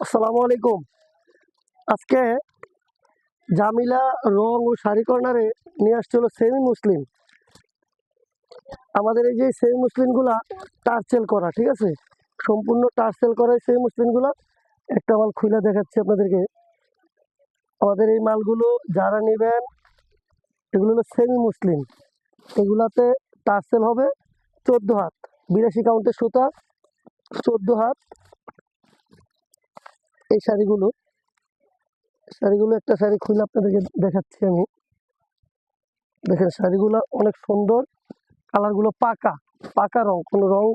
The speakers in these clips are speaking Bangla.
আসসালামু আলাইকুম। আজকে জামিলা রং ও শাড়ি কর্নারে নিয়ে আসছে হলো সেমি মুসলিম। আমাদের এই যে সেমি মুসলিমগুলা টার্সেল করা, ঠিক আছে, সম্পূর্ণ টার্সেল করা এই সেমি মুসলিমগুলা একটা মাল খুলে দেখাচ্ছি আপনাদেরকে। আমাদের এই মালগুলো যারা নেবেন, এগুলো হলো সেমি মুসলিম। এগুলাতে টার্সেল হবে 14 হাত, 82 কাউন্টের সুতা, 14 হাত। এই শাড়িগুলো একটা শাড়ি খুলে আপনাদেরকে দেখাচ্ছি আমি। দেখেন শাড়িগুলো অনেক সুন্দর, কালারগুলো পাকা পাকা রং, কোনো রং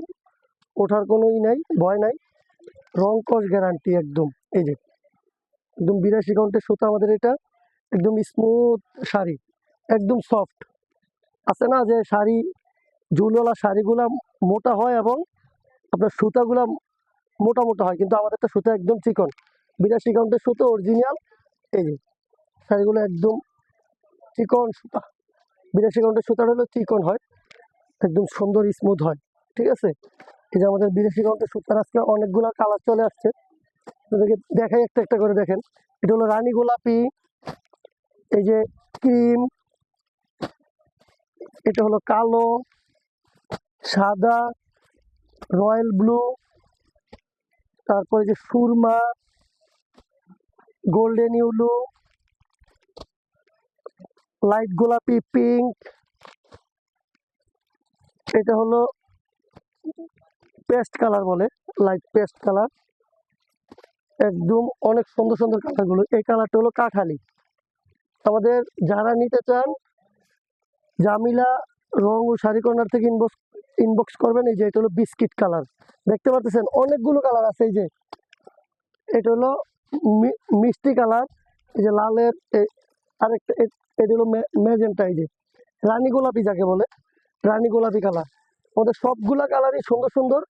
ওঠার কোনো নাই, ভয় নাই, রং কস গ্যারান্টি একদম। এই যে একদম 82 কাউন্টের সুতা আমাদের এটা, একদম স্মুথ শাড়ি, একদম সফট। আছে না যে শাড়ি, ঝুলওয়ালা শাড়িগুলা মোটা হয় এবং আপনার সুতাগুলা মোটা মোটা হয়, কিন্তু আমাদেরটা সুতা একদম চিকন, 82 কাউন্টের সুতো অরিজিনাল। এই যে শাড়িগুলো একদম চিকন সুতা, 82 কাউন্টের সুতাটা হলো চিকন হয়, একদম সুন্দর স্মুথ হয়, ঠিক আছে। এই যে আমাদের 82 কাউন্টের সুতার আজকে অনেকগুলো কালার চলে আসছে, আপনাদেরকে দেখাই একটা একটা করে। দেখেন এটা হলো রানী গোলাপি, এই যে ক্রিম, এটা হলো কালো, সাদা, রয়্যাল ব্লু, তারপরে যে সুরমা, গোল্ডেন ইউলু, লাইট গোলাপি, পিঙ্ক, এটা হলো পেস্ট কালার বলে, লাইট পেস্ট কালার, একদম অনেক সুন্দর সুন্দর কালারগুলো। এই কালারটা হলো কাঠালি। আমাদের যারা নিতে চান জামিলা রং ও শাড়ি কর্নার থেকে ইনবক্স করবেন। এই যে এটা হলো বিস্কিট কালার, দেখতে পাচ্ছেন অনেকগুলো কালার আছে। এই যে এটা হলো মিষ্টি কালার, এই যে লালের আরেকটা, এটা হলো ম্যাজেন্টা, এই যে রানী গোলাপি যাকে বলে, রানী গোলাপি কালার। আমাদের সবগুলা কালারই সুন্দর সুন্দর,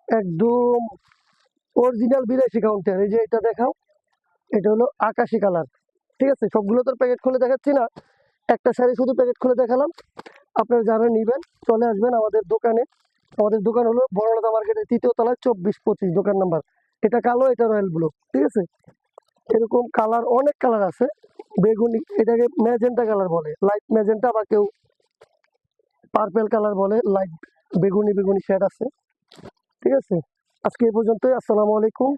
একদম অরিজিনাল 82 কাউন্টের। এই যে এটা দেখাও, এটা হলো আকাশি কালার, ঠিক আছে। সবগুলো তো প্যাকেট খুলে দেখাচ্ছি না, একটা শাড়ি শুধু প্যাকেট খুলে দেখালাম। আপনারা যারা নেবেন চলে আসবেন আমাদের দোকানে। আমাদের দোকান হলো বড়লতা মার্কেটের 3য় তলায় 24-25 দোকান নাম্বার। এটা কালো, এটা রয়্যাল ব্লু, ঠিক আছে। এরকম কালার অনেক কালার আছে। বেগুনি, এটাকে ম্যাজেন্টা কালার বলে, লাইট ম্যাজেন্টা, বা কেউ পার্পেল কালার বলে, লাইট বেগুনি বেগুনি শেড আছে, ঠিক আছে। আজকে এই পর্যন্তই। আসসালামু আলাইকুম।